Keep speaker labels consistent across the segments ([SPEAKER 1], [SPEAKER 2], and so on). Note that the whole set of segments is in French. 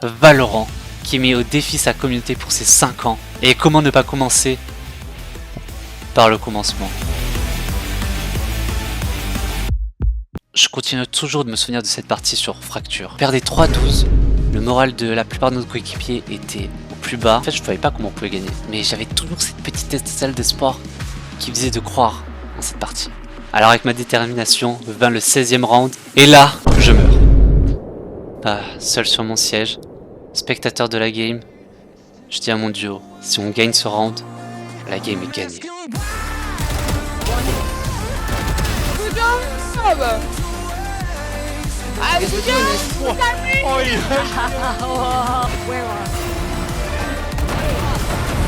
[SPEAKER 1] Valorant, qui met au défi sa communauté pour ses 5 ans. Et comment ne pas commencer par le commencement. Je continue toujours de me souvenir de cette partie sur Fracture. Perdre 3-12, le moral de la plupart de nos coéquipiers était au plus bas. En fait, je ne savais pas comment on pouvait gagner. Mais j'avais toujours cette petite étincelle d'espoir qui me faisait de croire en cette partie. Alors avec ma détermination, vint le 16e round. Et là, je meurs. Seul sur mon siège, spectateur de la game, je dis à mon duo, si on gagne ce round, la game est gagnée.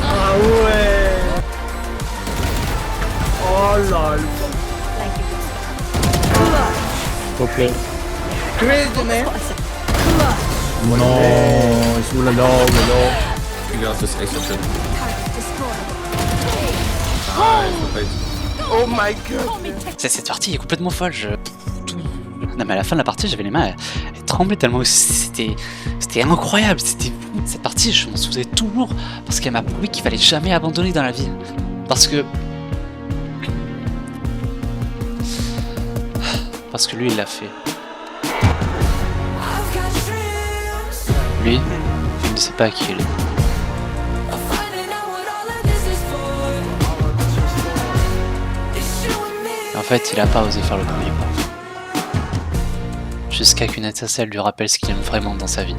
[SPEAKER 2] Ah ouais. Oh là là.
[SPEAKER 3] Ok.
[SPEAKER 2] Crazy man.
[SPEAKER 3] Oh non, oulala.
[SPEAKER 4] You got this ace of shit.
[SPEAKER 2] Oh my god.
[SPEAKER 1] Cette partie est complètement folle. Non mais à la fin de la partie, j'avais les mains elles tremblaient tellement. C'était incroyable. Cette partie, je m'en souvenais toujours parce qu'elle m'a prouvé qu'il fallait jamais abandonner dans la vie. Parce que lui, il l'a fait. Lui, je ne sais pas qui il est. En fait, il a pas osé faire le premier pas. Jusqu'à qu'une étincelle lui rappelle ce qu'il aime vraiment dans sa vie.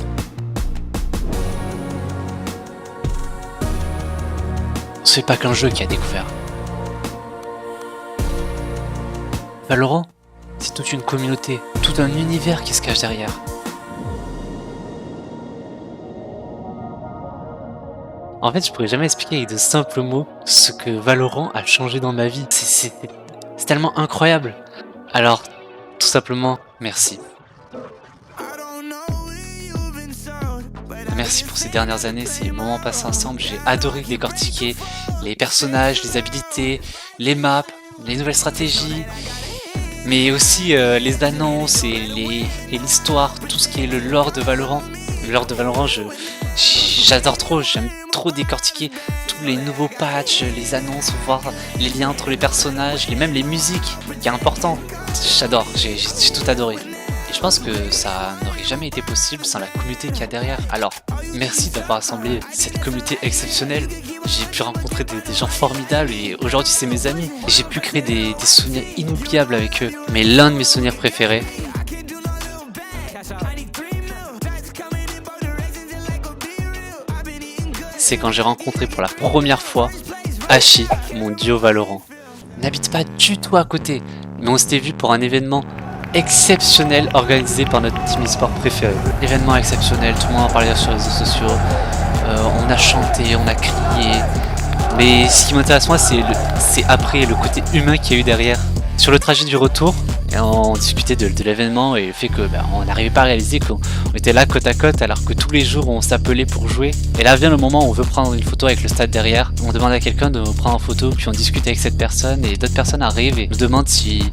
[SPEAKER 1] C'est pas qu'un jeu qui a découvert. Valorant, c'est toute une communauté, tout un univers qui se cache derrière. En fait, je pourrais jamais expliquer avec de simples mots ce que Valorant a changé dans ma vie. C'est tellement incroyable. Alors, tout simplement, merci. Merci pour ces dernières années, ces moments passés ensemble. J'ai adoré décortiquer les personnages, les habilités, les maps, les nouvelles stratégies, mais aussi les annonces et l'histoire, tout ce qui est le lore de Valorant. Le lore de Valorant, j'adore trop, j'aime trop décortiquer tous les nouveaux patchs, les annonces, voir les liens entre les personnages, même les musiques, qui est important. J'adore, j'ai tout adoré. Et je pense que ça n'aurait jamais été possible sans la communauté qu'il y a derrière. Alors, merci d'avoir assemblé cette communauté exceptionnelle. J'ai pu rencontrer des gens formidables et aujourd'hui c'est mes amis. J'ai pu créer des souvenirs inoubliables avec eux. Mais l'un de mes souvenirs préférés, c'est quand j'ai rencontré pour la première fois Hachi, mon duo Valorant. Il n'habite pas du tout à côté, mais on s'était vu pour un événement exceptionnel organisé par notre team e-sport préféré. Événement exceptionnel, tout le monde en parlait sur les réseaux sociaux, on a chanté, on a crié, mais ce qui m'intéresse moi c'est après le côté humain qu'il y a eu derrière. Sur le trajet du retour, on discutait de l'événement et le fait que on n'arrivait pas à réaliser qu'on était là côte à côte alors que tous les jours on s'appelait pour jouer. Et là vient le moment où on veut prendre une photo avec le stade derrière. On demande à quelqu'un de nous prendre en photo, puis on discute avec cette personne et d'autres personnes arrivent et nous demandent si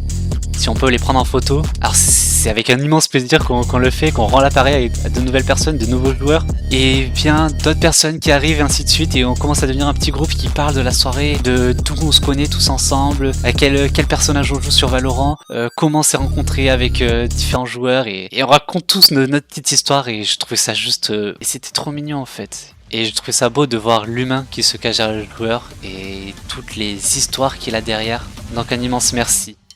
[SPEAKER 1] on peut les prendre en photo. Alors c'est avec un immense plaisir qu'on le fait, qu'on rend l'appareil à de nouvelles personnes, de nouveaux joueurs. Et bien d'autres personnes qui arrivent et ainsi de suite. Et on commence à devenir un petit groupe qui parle de la soirée, de d'où on se connaît tous ensemble, à quel personnage on joue sur Valorant, comment on s'est rencontré avec différents joueurs. Et on raconte tous notre petite histoire et je trouvais ça juste... et c'était trop mignon en fait. Et je trouvais ça beau de voir l'humain qui se cache derrière le joueur et toutes les histoires qu'il a derrière. Donc un immense merci.